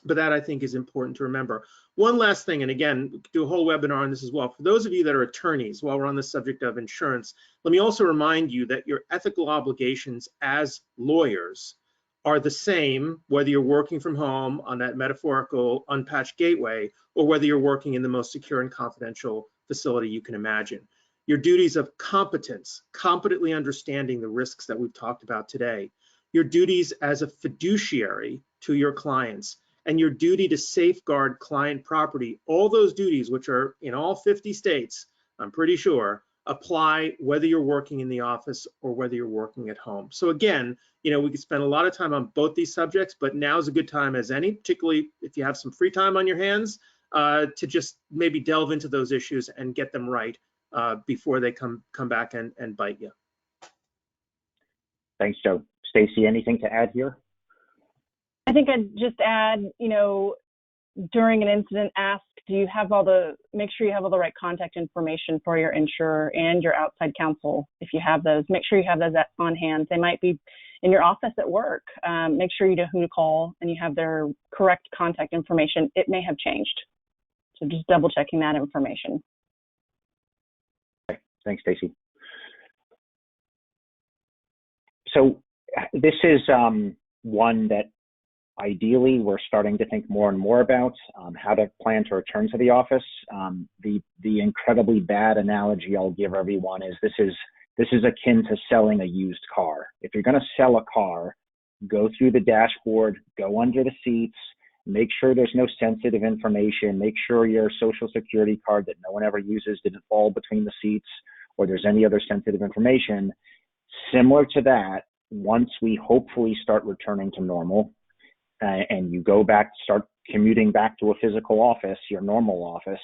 but that I think is important to remember. One last thing, and again, we could do a whole webinar on this as well. For those of you that are attorneys, while we're on the subject of insurance, let me also remind you that your ethical obligations as lawyers are the same whether you're working from home on that metaphorical unpatched gateway or whether you're working in the most secure and confidential facility you can imagine. Your duties of competence, competently understanding the risks that we've talked about today, your duties as a fiduciary to your clients, and your duty to safeguard client property, all those duties, which are in all 50 states, I'm pretty sure, apply whether you're working in the office or whether you're working at home. So again, we could spend a lot of time on both these subjects, but now is a good time as any, particularly if you have some free time on your hands, to just maybe delve into those issues and get them right before they come back and bite you. Thanks, Joe. Stacy, anything to add here? I think I'd just add, during an incident, make sure you have all the right contact information for your insurer and your outside counsel. If you have those, make sure you have those on hand. They might be in your office at work. Make sure you know who to call and you have their correct contact information. It may have changed. So just double checking that information. Okay. Thanks, Stacy. So this is one that ideally we're starting to think more and more about, how to plan to return to the office. The incredibly bad analogy I'll give everyone is this is akin to selling a used car. If you're going to sell a car, go through the dashboard, go under the seats, make sure there's no sensitive information, make sure your social security card that no one ever uses didn't fall between the seats, or there's any other sensitive information. Similar to that, once we hopefully start returning to normal, and you go back, start commuting back to a physical office, your normal office,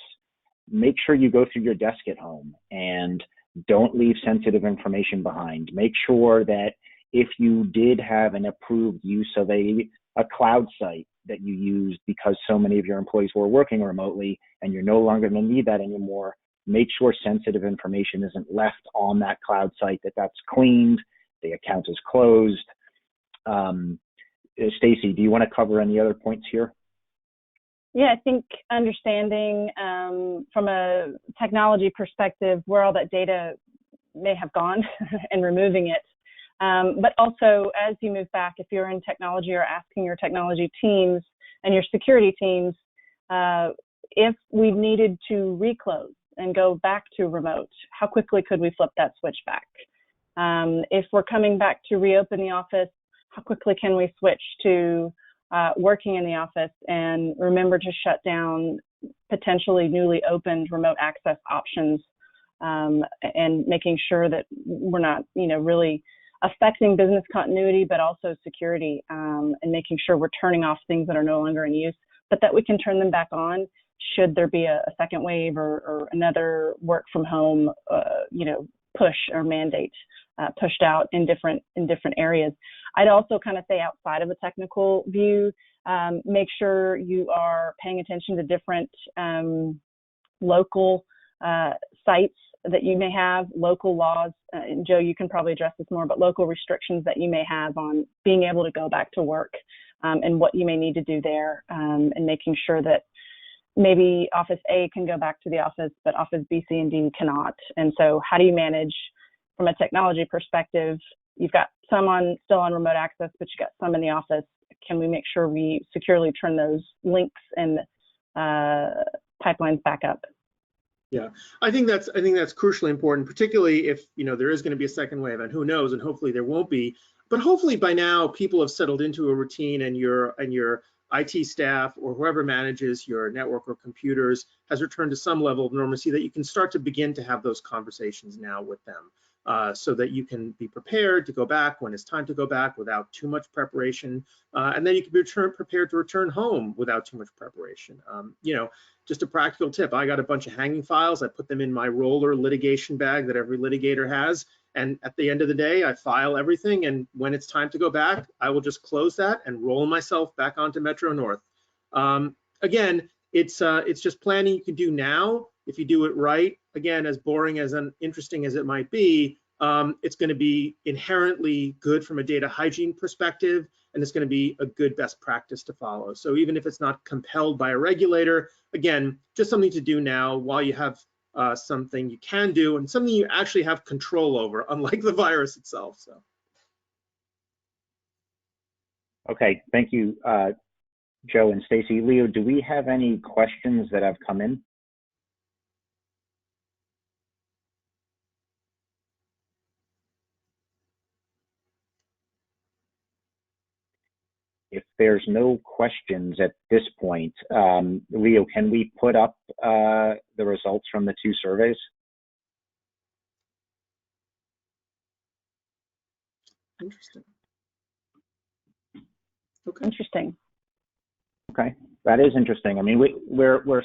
make sure you go through your desk at home and don't leave sensitive information behind. Make sure that if you did have an approved use of a cloud site that you used because so many of your employees were working remotely and you're no longer going to need that anymore, make sure sensitive information isn't left on that cloud site, that's cleaned, the account is closed. Stacy, do you want to cover any other points here? Yeah, I think understanding from a technology perspective where all that data may have gone and removing it. But also, as you move back, if you're in technology or asking your technology teams and your security teams, if we needed to reclose and go back to remote, how quickly could we flip that switch back? If we're coming back to reopen the office, how quickly can we switch to working in the office and remember to shut down potentially newly opened remote access options and making sure that we're not, really affecting business continuity, but also security and making sure we're turning off things that are no longer in use, but that we can turn them back on should there be a second wave or another work from home, push or mandate pushed out in different areas. I'd also kind of say outside of a technical view, make sure you are paying attention to different local sites that you may have, local laws, and Joe, you can probably address this more, but local restrictions that you may have on being able to go back to work, and what you may need to do there, and making sure that maybe Office A can go back to the office, but Office B, C, and D cannot. And so how do you manage from a technology perspective? You've got some still on remote access, but you got some in the office. Can we make sure we securely turn those links and pipelines back up? Yeah, I think that's crucially important, particularly if there is going to be a second wave, and who knows, and hopefully there won't be. But hopefully by now people have settled into a routine, and your IT staff or whoever manages your network or computers has returned to some level of normalcy that you can start to begin to have those conversations now with them, so that you can be prepared to go back when it's time to go back without too much preparation, and then you can be prepared to return home without too much preparation. Just a practical tip, I got a bunch of hanging files. I put them in my roller litigation bag that every litigator has. And at the end of the day, I file everything. And when it's time to go back, I will just close that and roll myself back onto Metro North. Again, it's just planning you can do now. If you do it right, again, as boring as interesting as it might be, it's going to be inherently good from a data hygiene perspective, and it's going to be a good best practice to follow. So even if it's not compelled by a regulator, again, just something to do now while you have something you can do and something you actually have control over, unlike the virus itself. So. Okay, thank you, Joe and Stacy. Leo, do we have any questions that have come in? If there's no questions at this point, Leo, can we put up the results from the 2 surveys? Interesting. Okay. Interesting. Okay, that is interesting. I mean, we're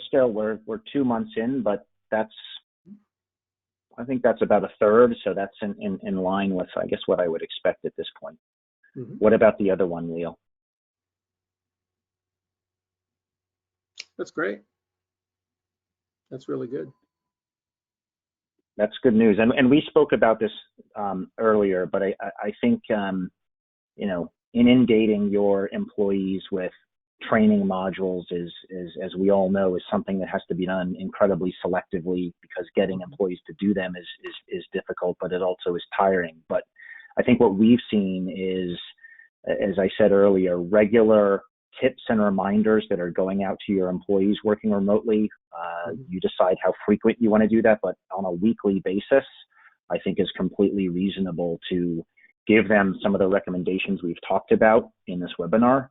2 months in, but I think that's about a third, so that's in line with, I guess, what I would expect at this point. Mm-hmm. What about the other one, Leo? That's great. That's really good. That's good news. And we spoke about this earlier, but I think, inundating your employees with training modules is, as we all know, is something that has to be done incredibly selectively, because getting employees to do them is difficult, but it also is tiring. But I think what we've seen is, as I said earlier, regular tips and reminders that are going out to your employees working remotely. You decide how frequent you want to do that, but on a weekly basis, I think is completely reasonable to give them some of the recommendations we've talked about in this webinar.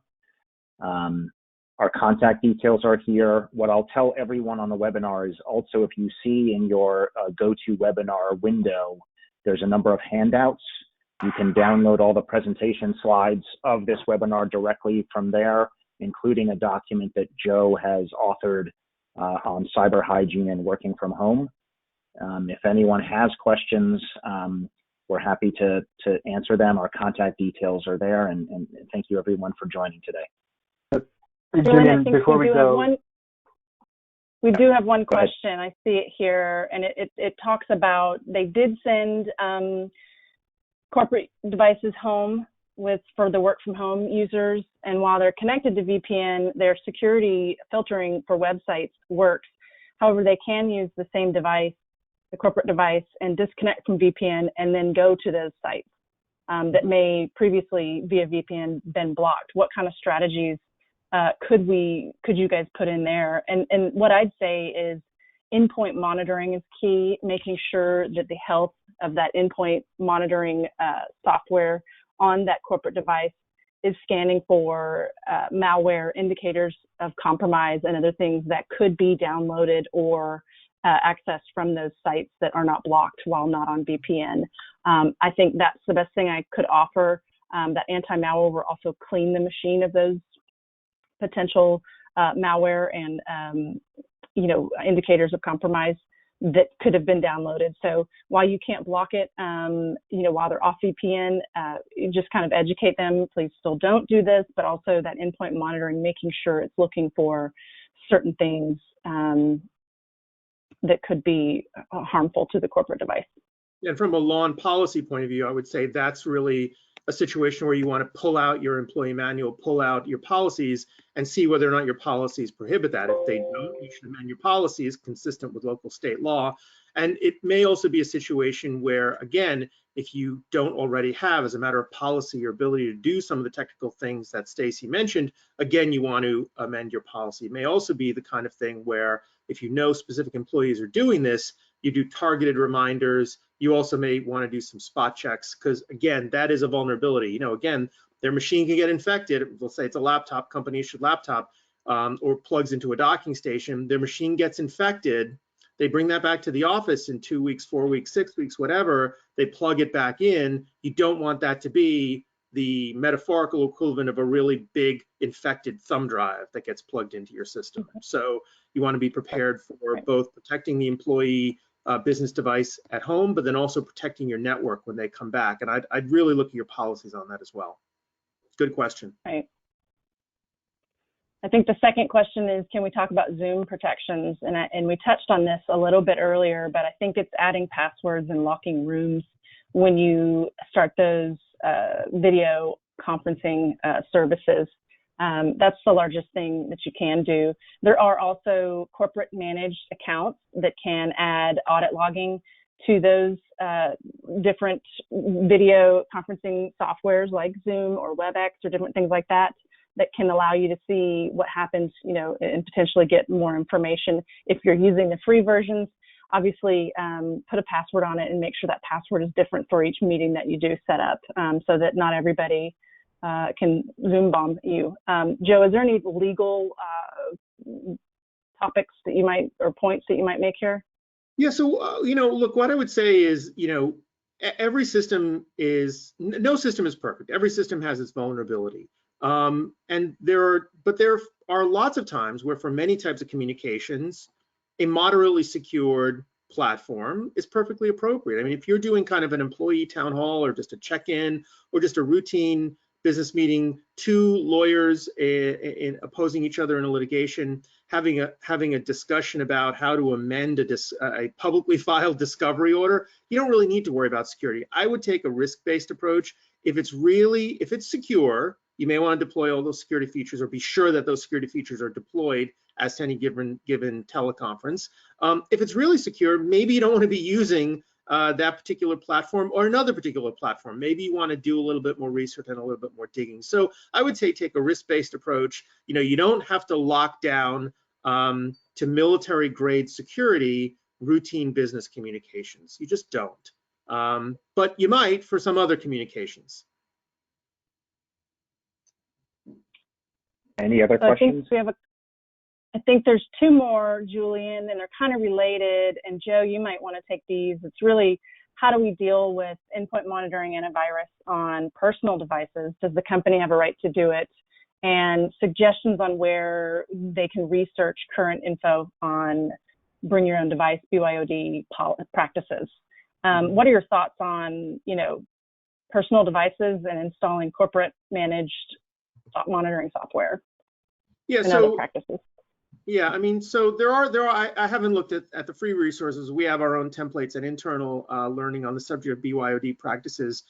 Our contact details are here. What I'll tell everyone on the webinar is also, if you see in your GoToWebinar window, there's a number of handouts. You can download all the presentation slides of this webinar directly from there, including a document that Joe has authored on cyber hygiene and working from home. If anyone has questions, we're happy to answer them. Our contact details are there, and thank you everyone for joining today. Julian, before we go, we do have one question. I see it here, and it talks about they did send corporate devices home for the work from home users, and while they're connected to VPN, their security filtering for websites works. However, they can use the same device, the corporate device, and disconnect from VPN and then go to those sites that may previously via VPN been blocked. What kind of strategies could you guys put in there? And what I'd say is endpoint monitoring is key, making sure that the health of that endpoint monitoring software on that corporate device is scanning for malware, indicators of compromise, and other things that could be downloaded or accessed from those sites that are not blocked while not on VPN. I think that's the best thing I could offer. That anti-malware will also clean the machine of those potential malware and indicators of compromise that could have been downloaded. So while you can't block it, while they're off VPN, just kind of educate them, please still don't do this, but also that endpoint monitoring, making sure it's looking for certain things that could be harmful to the corporate device. And from a law and policy point of view, I would say that's really a situation where you want to pull out your employee manual, pull out your policies, and see whether or not your policies prohibit that. If they don't, you should amend your policies consistent with local state law. And it may also be a situation where, again, if you don't already have, as a matter of policy, your ability to do some of the technical things that Stacy mentioned, again, you want to amend your policy. It may also be the kind of thing where if you know specific employees are doing this, you do targeted reminders. You also may want to do some spot checks because, again, that is a vulnerability. You know, again, their machine can get infected. Let's say it's a laptop, company issued laptop, or plugs into a docking station. Their machine gets infected. They bring that back to the office in 2 weeks, 4 weeks, 6 weeks, whatever. They plug it back in. You don't want that to be the metaphorical equivalent of a really big infected thumb drive that gets plugged into your system. So you want to be prepared for both protecting the employee business device at home, but then also protecting your network when they come back. And I'd really look at your policies on that as well. Good question. Right. I think the second question is, can we talk about Zoom protections? And we touched on this a little bit earlier, but I think it's adding passwords and locking rooms when you start those video conferencing services. That's the largest thing that you can do. There are also corporate managed accounts that can add audit logging to those different video conferencing softwares like Zoom or WebEx or different things like that, that can allow you to see what happens, you know, and potentially get more information. If you're using the free versions, obviously put a password on it and make sure that password is different for each meeting that you do set up, so that not everybody can Zoom bomb you. Joe, is there any legal topics that you might, or points that you might make here? Yeah, so, you know, look, what I would say is, you know, every system is, no system is perfect. Every system has its vulnerability. And there are lots of times where for many types of communications, a moderately secured platform is perfectly appropriate. I mean, if you're doing kind of an employee town hall or just a check-in or just a routine business meeting, two lawyers in opposing each other in a litigation, having a discussion about how to amend a publicly filed discovery order, you don't really need to worry about security. I would take a risk-based approach. If it's secure, you may want to deploy all those security features or be sure that those security features are deployed as to any given teleconference. If it's really secure, maybe you don't want to be using that particular platform or another particular platform. Maybe you want to do a little bit more research and a little bit more digging. So I would say take a risk-based approach. You know, you don't have to lock down to military-grade security routine business communications. You just don't. But you might for some other communications. Any other questions? I think there's two more, Julian, and they're kind of related. And Joe, you might want to take these. It's really, how do we deal with endpoint monitoring antivirus on personal devices? Does the company have a right to do it? And suggestions on where they can research current info on bring your own device, BYOD practices. What are your thoughts on, you know, personal devices and installing corporate managed monitoring software? Yeah, and so other practices? Yeah, I mean, so there are I haven't looked at the free resources. We have our own templates and internal learning on the subject of BYOD practices.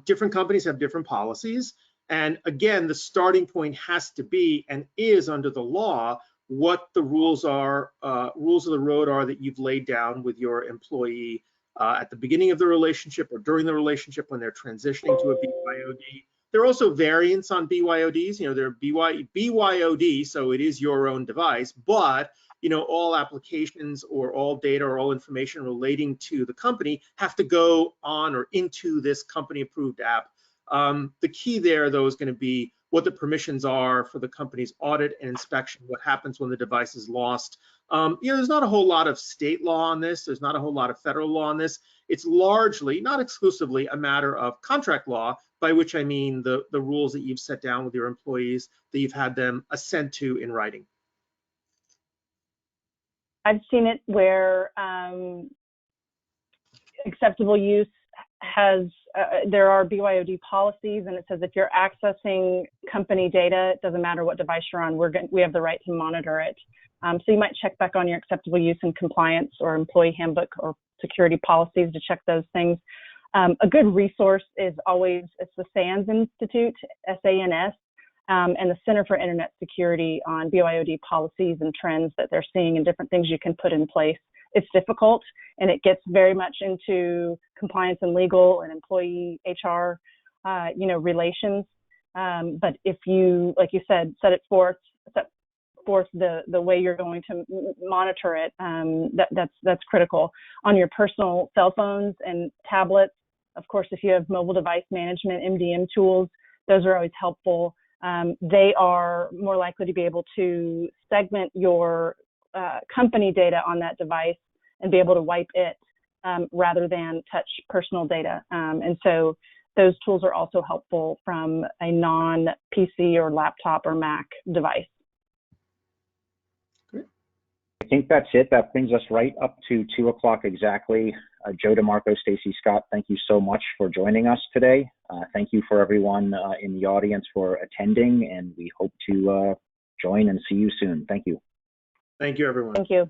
Different companies have different policies. And again, the starting point has to be and is under the law what the rules are, rules of the road are that you've laid down with your employee at the beginning of the relationship or during the relationship when they're transitioning to a BYOD. There are also variants on BYODs. You know, there are BYOD, so it is your own device, but you know, all applications or all data or all information relating to the company have to go on or into this company-approved app. The key there, though, is going to be what the permissions are for the company's audit and inspection, what happens when the device is lost. You know, there's not a whole lot of state law on this. There's not a whole lot of federal law on this. It's largely, not exclusively, a matter of contract law, by which I mean the rules that you've set down with your employees that you've had them assent to in writing. I've seen it where acceptable use has, there are BYOD policies, and it says if you're accessing company data, it doesn't matter what device you're on, we have the right to monitor it. So you might check back on your acceptable use and compliance or employee handbook or security policies to check those things. A good resource is always, it's the SANS Institute, SANS, and the Center for Internet Security on BYOD policies and trends that they're seeing and different things you can put in place. It's difficult, and it gets very much into compliance and legal and employee HR, relations. But if you, like you said, set forth the way you're going to monitor it, that's critical. On your personal cell phones and tablets, of course, if you have mobile device management, MDM tools, those are always helpful. They are more likely to be able to segment your company data on that device and be able to wipe it rather than touch personal data. And so those tools are also helpful from a non-PC or laptop or Mac device. I think that's it. That brings us right up to 2 o'clock exactly. Joe DeMarco, Stacy Scott, thank you so much for joining us today. Thank you for everyone in the audience for attending, and we hope to join and see you soon. Thank you. Thank you, everyone. Thank you.